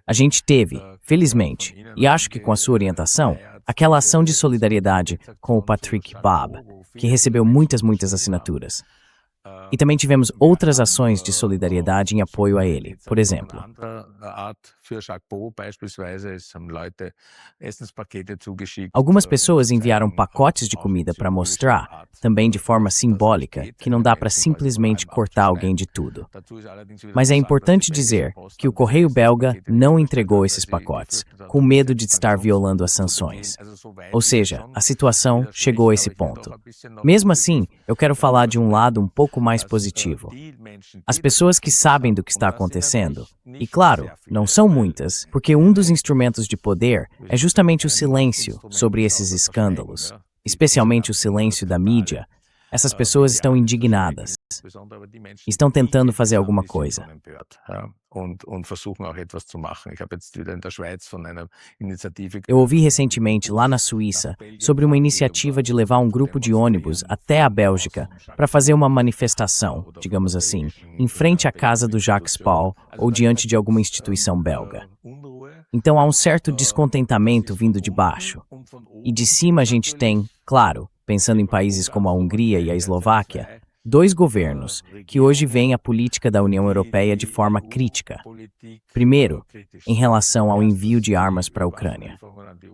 A gente teve, felizmente, e acho que com a sua orientação, aquela ação de solidariedade com o Patrick Bab, que recebeu muitas assinaturas. E também tivemos outras ações de solidariedade em apoio a ele. Por exemplo, algumas pessoas enviaram pacotes de comida para mostrar, também de forma simbólica, que não dá para simplesmente cortar alguém de tudo. Mas é importante dizer que o Correio belga não entregou esses pacotes, com medo de estar violando as sanções. Ou seja, a situação chegou a esse ponto. Mesmo assim, eu quero falar de um lado um pouco mais positivo. As pessoas que sabem do que está acontecendo, e claro, não são muitas, porque um dos instrumentos de poder é justamente o silêncio sobre esses escândalos, especialmente o silêncio da mídia. Essas pessoas estão indignadas. Estão tentando fazer alguma coisa. Eu ouvi recentemente lá na Suíça sobre uma iniciativa de levar um grupo de ônibus até a Bélgica para fazer uma manifestação, digamos assim, em frente à casa do Jacques Paul ou diante de alguma instituição belga. Então há um certo descontentamento vindo de baixo. E de cima a gente tem, claro, pensando em países como a Hungria e a Eslováquia, dois governos que hoje veem a política da União Europeia de forma crítica. Primeiro, em relação ao envio de armas para a Ucrânia.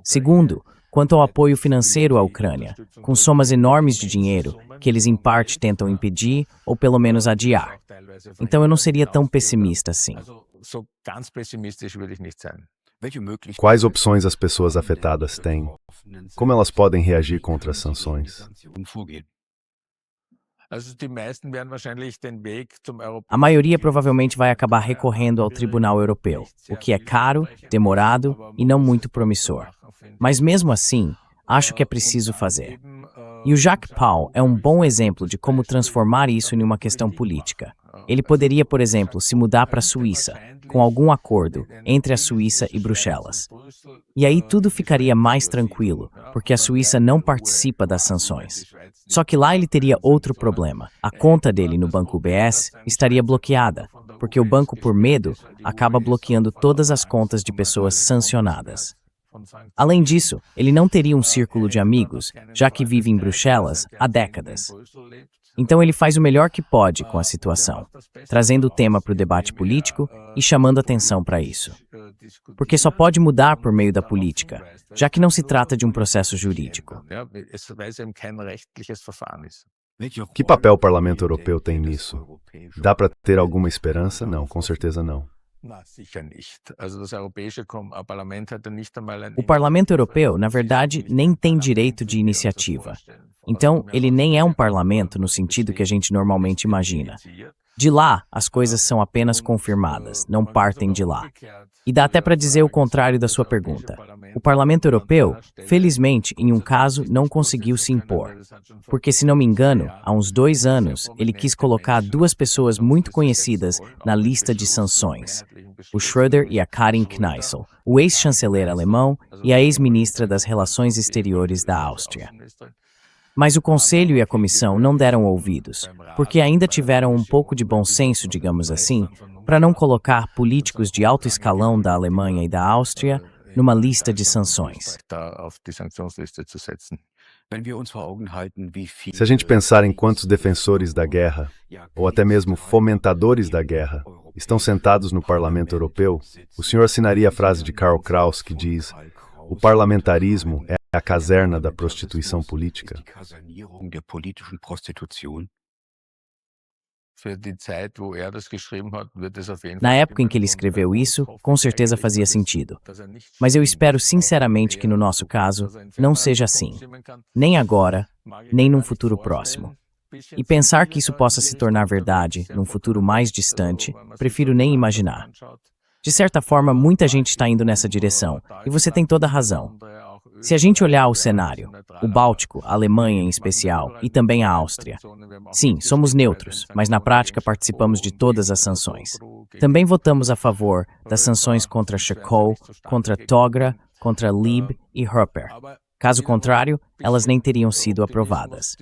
Segundo, quanto ao apoio financeiro à Ucrânia, com somas enormes de dinheiro que eles em parte tentam impedir ou pelo menos adiar. Então eu não seria tão pessimista assim. Quais opções as pessoas afetadas têm? Como elas podem reagir contra as sanções? A maioria provavelmente vai acabar recorrendo ao Tribunal Europeu, o que é caro, demorado e não muito promissor. Mas mesmo assim, acho que é preciso fazer. E o Jacques Paul é um bom exemplo de como transformar isso em uma questão política. Ele poderia, por exemplo, se mudar para a Suíça, com algum acordo entre a Suíça e Bruxelas. E aí tudo ficaria mais tranquilo, porque a Suíça não participa das sanções. Só que lá ele teria outro problema. A conta dele no banco UBS estaria bloqueada, porque o banco, por medo, acaba bloqueando todas as contas de pessoas sancionadas. Além disso, ele não teria um círculo de amigos, já que vive em Bruxelas há décadas. Então ele faz o melhor que pode com a situação, trazendo o tema para o debate político e chamando atenção para isso. Porque só pode mudar por meio da política, já que não se trata de um processo jurídico. Que papel o Parlamento Europeu tem nisso? Dá para ter alguma esperança? Não, com certeza não. O Parlamento Europeu, na verdade, nem tem direito de iniciativa. Então, ele nem é um parlamento no sentido que a gente normalmente imagina. De lá, as coisas são apenas confirmadas, não partem de lá. E dá até para dizer o contrário da sua pergunta. O Parlamento Europeu, felizmente, em um caso, não conseguiu se impor. Porque, se não me engano, há uns 2 anos, ele quis colocar 2 pessoas muito conhecidas na lista de sanções. O Schröder e a Karin Kneißl, o ex-chanceler alemão e a ex-ministra das Relações Exteriores da Áustria. Mas o Conselho e a Comissão não deram ouvidos, porque ainda tiveram um pouco de bom senso, digamos assim, para não colocar políticos de alto escalão da Alemanha e da Áustria numa lista de sanções. Se a gente pensar em quantos defensores da guerra, ou até mesmo fomentadores da guerra, estão sentados no Parlamento Europeu, o senhor assinaria a frase de Karl Kraus que diz: o parlamentarismo é a caserna da prostituição política? Na época em que ele escreveu isso, com certeza fazia sentido. Mas eu espero sinceramente que no nosso caso não seja assim. Nem agora, nem num futuro próximo. E pensar que isso possa se tornar verdade num futuro mais distante, prefiro nem imaginar. De certa forma, muita gente está indo nessa direção, e você tem toda a razão. Se a gente olhar o cenário, o Báltico, a Alemanha em especial, e também a Áustria. Sim, somos neutros, mas na prática participamos de todas as sanções. Também votamos a favor das sanções contra Schekol, contra Togra, contra Lib e Höper. Caso contrário, elas nem teriam sido aprovadas.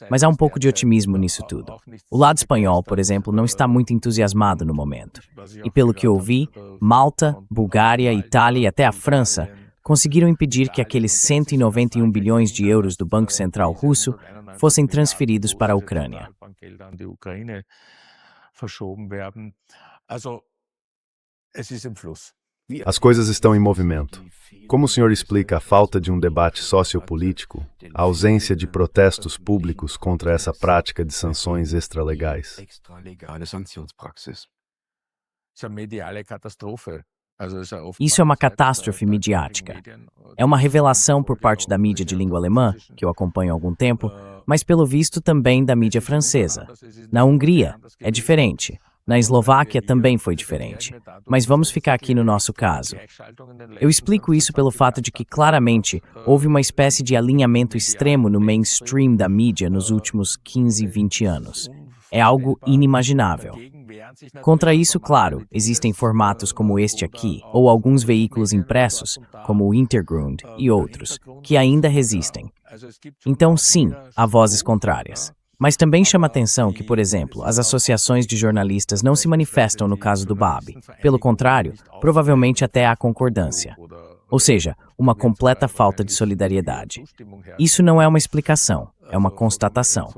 Mas há um pouco de otimismo nisso tudo. O lado espanhol, por exemplo, não está muito entusiasmado no momento. E pelo que ouvi, Malta, Bulgária, Itália e até a França conseguiram impedir que aqueles 191 bilhões de euros do Banco Central russo fossem transferidos para a Ucrânia. As coisas estão em movimento. Como o senhor explica a falta de um debate sociopolítico, a ausência de protestos públicos contra essa prática de sanções extralegais? Isso é uma catástrofe midiática. É uma revelação por parte da mídia de língua alemã, que eu acompanho há algum tempo, mas pelo visto também da mídia francesa. Na Hungria, é diferente. Na Eslováquia também foi diferente. Mas vamos ficar aqui no nosso caso. Eu explico isso pelo fato de que, claramente, houve uma espécie de alinhamento extremo no mainstream da mídia nos últimos 15, 20 anos. É algo inimaginável. Contra isso, claro, existem formatos como este aqui, ou alguns veículos impressos, como o Intergrund e outros, que ainda resistem. Então, sim, há vozes contrárias. Mas também chama atenção que, por exemplo, as associações de jornalistas não se manifestam no caso do BAB. Pelo contrário, provavelmente até há concordância. Ou seja, uma completa falta de solidariedade. Isso não é uma explicação, é uma constatação.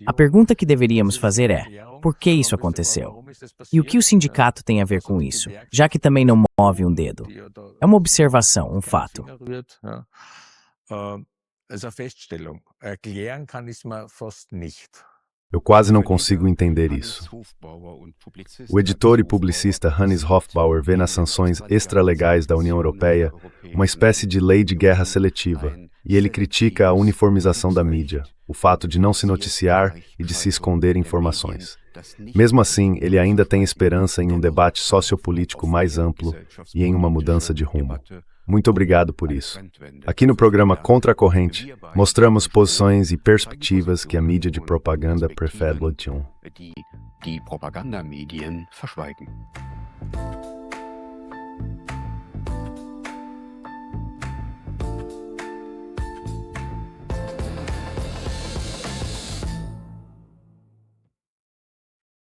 A pergunta que deveríamos fazer é: por que isso aconteceu? E o que o sindicato tem a ver com isso, já que também não move um dedo? É uma observação, um fato. Eu quase não consigo entender isso. O editor e publicista Hannes Hofbauer vê nas sanções extralegais da União Europeia uma espécie de lei de guerra seletiva, e ele critica a uniformização da mídia, o fato de não se noticiar e de se esconder informações. Mesmo assim, ele ainda tem esperança em um debate sociopolítico mais amplo e em uma mudança de rumo. Muito obrigado por isso. Aqui no programa Contra a Corrente, mostramos posições e perspectivas que a mídia de propaganda prefere. Die Propagandamedien verschweigen.